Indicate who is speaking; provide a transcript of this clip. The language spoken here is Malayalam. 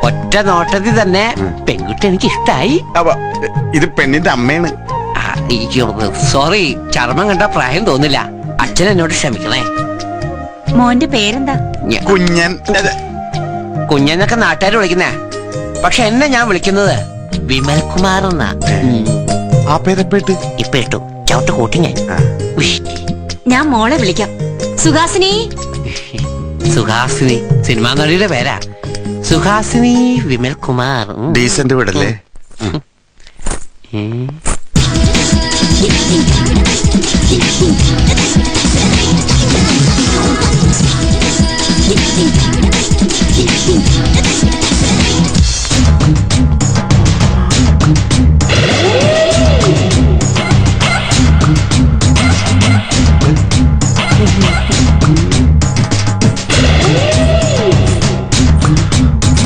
Speaker 1: ഒറ്റ നോട്ടത്തിൽ തന്നെ പെൺകുട്ടി എനിക്ക് ഇഷ്ടായി.
Speaker 2: ഇത് പെണ്ണിന്റെ അമ്മയാണ്.
Speaker 1: സോറി, ചർമ്മം കണ്ട പ്രായം തോന്നില്ല. അച്ഛൻ എന്നോട് ക്ഷമിക്കണേ.
Speaker 3: മോന്റെ പേരെന്താ?
Speaker 2: കുഞ്ഞൻ.
Speaker 1: കുഞ്ഞെന്നൊക്കെ നാട്ടുകാർ വിളിക്കുന്നേ, പക്ഷെ എന്നെ ഞാൻ വിളിക്കുന്നത് വിമൽ കുമാർ എന്നാ.
Speaker 2: ആ പേരെപ്പേട്ട്
Speaker 1: ഇപ്പൊ ഇട്ടു ചവിട്ട് കൂട്ടി ഞാൻ.
Speaker 3: ഞാൻ മോളെ വിളിക്കാം. സുഹാസിനി.
Speaker 1: സുഹാസിനി സിനിമാ നടിയുടെ പേരാ. സുഹാസിനി വിമൽ കുമാർ.
Speaker 2: ഡീസന്റ് വിടല്ലേ?